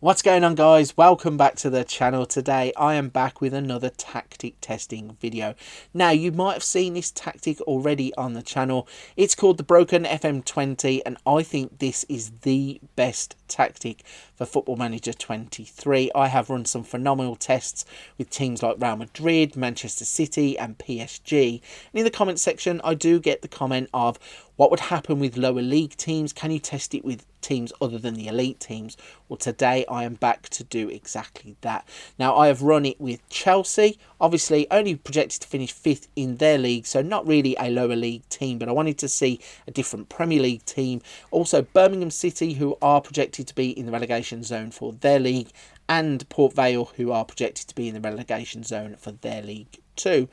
What's going on, guys? Welcome back to the channel. Today I am back with another tactic testing video. Now, you might have seen this tactic already on the channel. It's called the Broken FM20 and I think this is the best tactic for Football Manager 23. I have run some phenomenal tests with teams like Real Madrid, Manchester City and PSG. And in the comment section I do get the comment of what would happen with lower league teams. Can you test it with teams other than the elite teams? Well, today I am back to do exactly that. Now, I have run it with Chelsea, obviously only projected to finish 5th in their league, so not really a lower league team, but I wanted to see a different Premier League team. Also Birmingham City, who are projected to be in the relegation zone for their league, and Port Vale, who are projected to be in the relegation zone for their league too.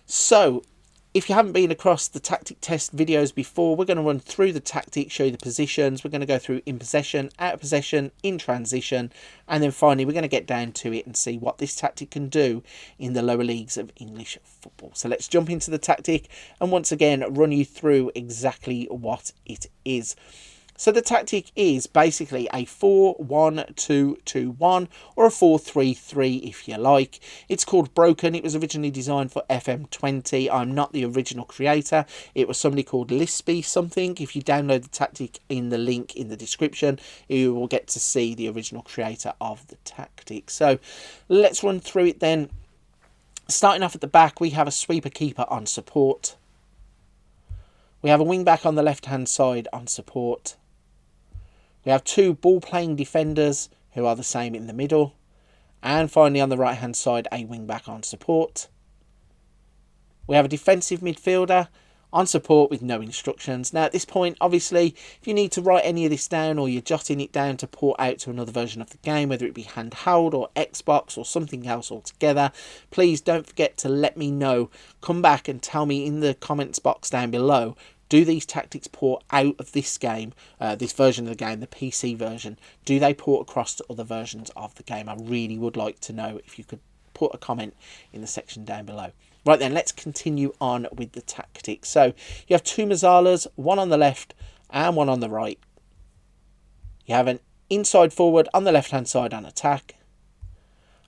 So if you haven't been across the tactic test videos before, we're going to run through the tactic, show you the positions. We're going to go through in possession, out of possession, in transition, and then finally we're going to get down to it and see what this tactic can do in the lower leagues of English football. So let's jump into the tactic and once again run you through exactly what it is. So the tactic is basically a 4-1-2-2-1 or a 4-3-3 if you like. It's called Broken. It was originally designed for FM20. I'm not the original creator. It was somebody called Lispy something. If you download the tactic in the link in the description, you will get to see the original creator of the tactic. So let's run through it then. Starting off at the back, we have a sweeper keeper on support. We have a wing back on the left hand side on support. We have two ball-playing defenders who are the same in the middle. And finally on the right-hand side, a wing-back on support. We have a defensive midfielder on support with no instructions. Now at this point, obviously, if you need to write any of this down or you're jotting it down to port out to another version of the game, whether it be handheld or Xbox or something else altogether, please don't forget to let me know. Come back and tell me in the comments box down below. Do these tactics port out of this game, this version of the game, the PC version? Do they port across to other versions of the game? I really would like to know. If you could put a comment in the section down below. Right then, let's continue on with the tactics. So you have two Mazzalas, one on the left and one on the right. You have an inside forward on the left-hand side on attack.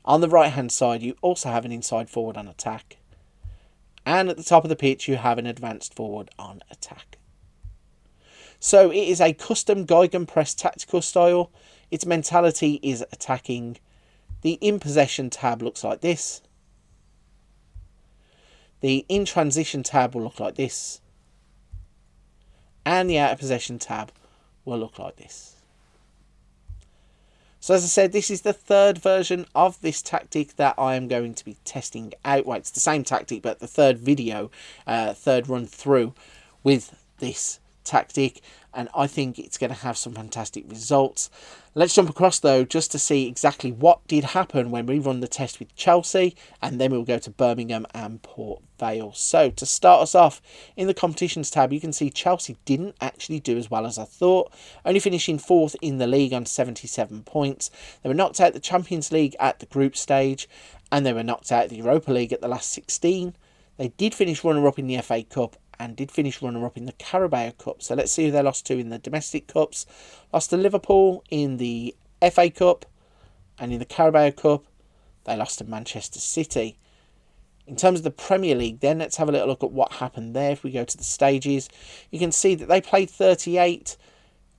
On the right-hand side, you also have an inside forward on attack. And at the top of the pitch, you have an advanced forward on attack. So it is a custom Gegenpress tactical style. Its mentality is attacking. The in possession tab looks like this. The in transition tab will look like this. And the out of possession tab will look like this. So as I said, this is the third version of this tactic that I am going to be testing out. Well, it's the same tactic, but the third video, third run through with this tactic. And I think it's going to have some fantastic results. Let's jump across though, just to see exactly what did happen when we run the test with Chelsea. And then we'll go to Birmingham and Port Vale. So to start us off, in the competitions tab, you can see Chelsea didn't actually do as well as I thought. Only finishing 4th in the league on 77 points. They were knocked out the Champions League at the group stage. And they were knocked out the Europa League at the last 16. They did finish runner-up in the FA Cup and did finish runner-up in the Carabao Cup. So let's see who they lost to in the domestic cups. Lost to Liverpool in the FA Cup, and in the Carabao Cup, they lost to Manchester City. In terms of the Premier League then, let's have a little look at what happened there. If we go to the stages, you can see that they played 38,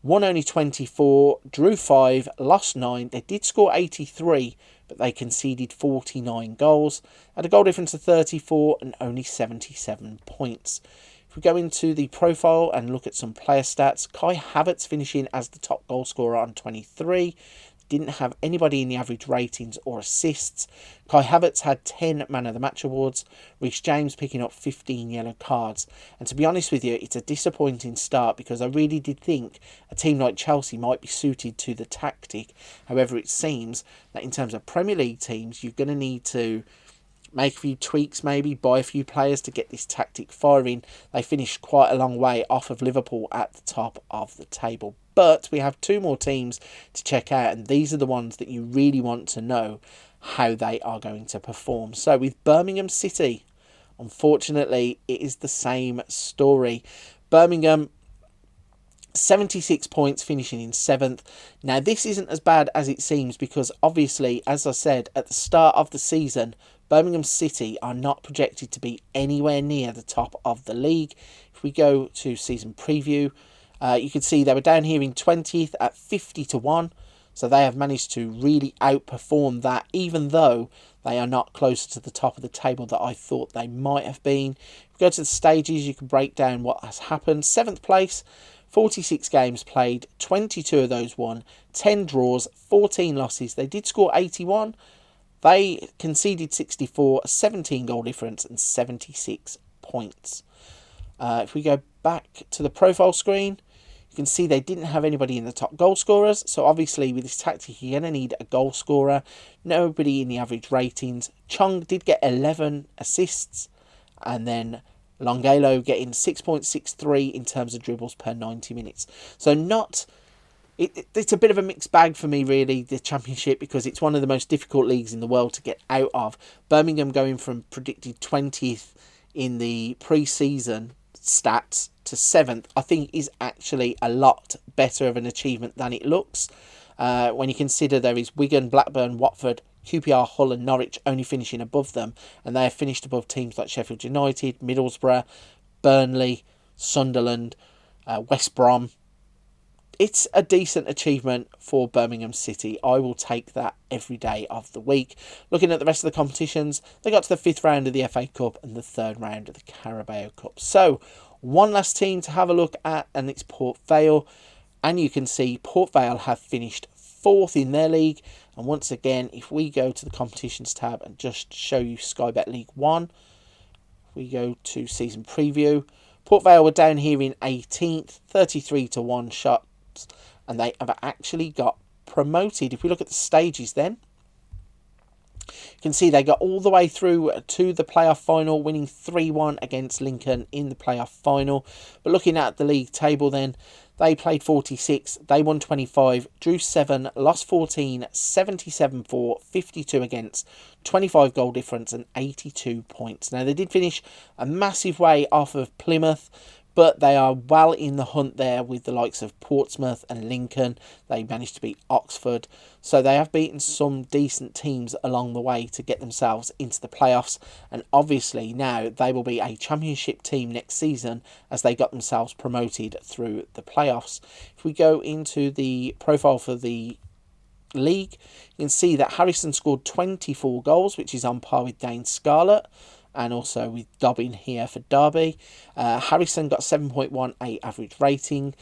won only 24, drew 5, lost 9. They did score 83, but they conceded 49 goals. Had a goal difference of 34 and only 77 points. If we go into the profile and look at some player stats, Kai Havertz finishing as the top goal scorer on 23. Didn't have anybody in the average ratings or assists. Kai Havertz had 10 Man of the Match awards. Reece James picking up 15 yellow cards. And to be honest with you, it's a disappointing start because I really did think a team like Chelsea might be suited to the tactic. However, it seems that in terms of Premier League teams, you're going to need to make a few tweaks, maybe buy a few players to get this tactic firing. They finished quite a long way off of Liverpool at the top of the table. But we have two more teams to check out, and these are the ones that you really want to know how they are going to perform. So with Birmingham City, unfortunately, it is the same story. Birmingham 76 points, finishing in 7th. Now, this isn't as bad as it seems because, obviously, as I said, at the start of the season, Birmingham City are not projected to be anywhere near the top of the league. If we go to season preview, you can see they were down here in 20th at 50-1. So they have managed to really outperform that, even though they are not closer to the top of the table that I thought they might have been. If we go to the stages, you can break down what has happened. 7th place, 46 games played, 22 of those won, 10 draws, 14 losses. They did score 81. They conceded 64, 17 goal difference and 76 points. If we go back to the profile screen, you can see they didn't have anybody in the top goal scorers. So obviously with this tactic, you're going to need a goal scorer. Nobody in the average ratings. Chong did get 11 assists. And then Longelo getting 6.63 in terms of dribbles per 90 minutes. So it's a bit of a mixed bag for me, really, the Championship, because it's one of the most difficult leagues in the world to get out of. Birmingham going from predicted 20th in the pre-season stats to 7th, I think is actually a lot better of an achievement than it looks. When you consider there is Wigan, Blackburn, Watford, QPR, Hull and Norwich only finishing above them, and they have finished above teams like Sheffield United, Middlesbrough, Burnley, Sunderland, West Brom. It's a decent achievement for Birmingham City. I will take that every day of the week. Looking at the rest of the competitions, they got to the 5th round of the FA Cup and the 3rd round of the Carabao Cup. So, one last team to have a look at, and it's Port Vale. And you can see Port Vale have finished 4th in their league. And once again, if we go to the competitions tab and just show you Sky Bet League 1, we go to season preview. Port Vale were down here in 18th, 33-1 shots, and they have actually got promoted. If we look at the stages then, you can see they got all the way through to the playoff final, winning 3-1 against Lincoln in the playoff final. But looking at the league table then, they played 46, they won 25, drew 7, lost 14, 77-4, 52 against, 25 goal difference and 82 points. Now, they did finish a massive way off of Plymouth, but they are well in the hunt there with the likes of Portsmouth and Lincoln. They managed to beat Oxford. So they have beaten some decent teams along the way to get themselves into the playoffs. And obviously now they will be a Championship team next season as they got themselves promoted through the playoffs. If we go into the profile for the league, you can see that Harrison scored 24 goals, which is on par with Dane Scarlett, and also with Dobbin here for Derby. Harrison got 7.18 average rating.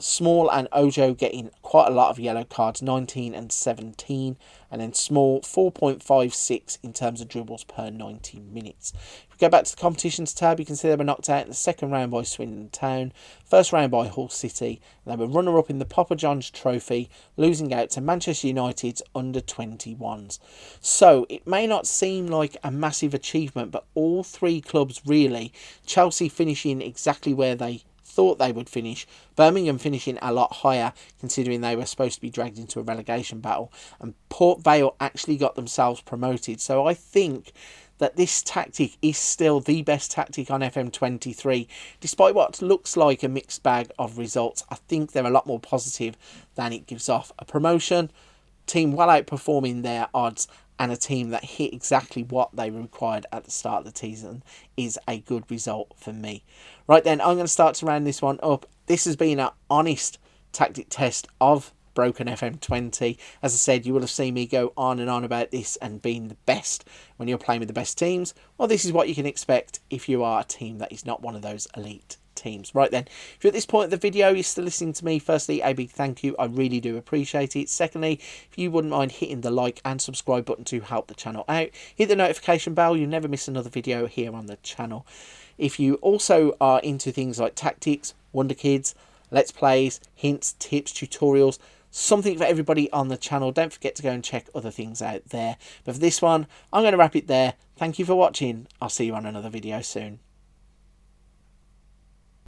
Small and Ojo getting quite a lot of yellow cards, 19 and 17. And then Small, 4.56 in terms of dribbles per 90 minutes. If we go back to the competitions tab, you can see they were knocked out in the 2nd round by Swindon Town, 1st round by Hull City. They were runner-up in the Papa John's Trophy, losing out to Manchester United's under-21s. So, it may not seem like a massive achievement, but all 3 clubs really, Chelsea finishing exactly where they thought they would finish, Birmingham finishing a lot higher considering they were supposed to be dragged into a relegation battle, and Port Vale actually got themselves promoted. So I think that this tactic is still the best tactic on FM23. Despite what looks like a mixed bag of results, I think they're a lot more positive than it gives off. A promotion, team well outperforming their odds, and a team that hit exactly what they required at the start of the season is a good result for me. Right then, I'm going to start to round this one up. This has been an honest tactic test of Broken FM20. As I said, you will have seen me go on and on about this and being the best when you're playing with the best teams. Well, this is what you can expect if you are a team that is not one of those elite teams. Right then, if you're at this point of the video, you're still listening to me, firstly, a big thank you. I really do appreciate it. Secondly, if you wouldn't mind hitting the like and subscribe button to help the channel out, hit the notification bell, you'll never miss another video here on the channel. If you also are into things like tactics, Wonder Kids, Let's Plays, hints, tips, tutorials, something for everybody on the channel, don't forget to go and check other things out there. But for this one, I'm going to wrap it there. Thank you for watching. I'll see you on another video soon.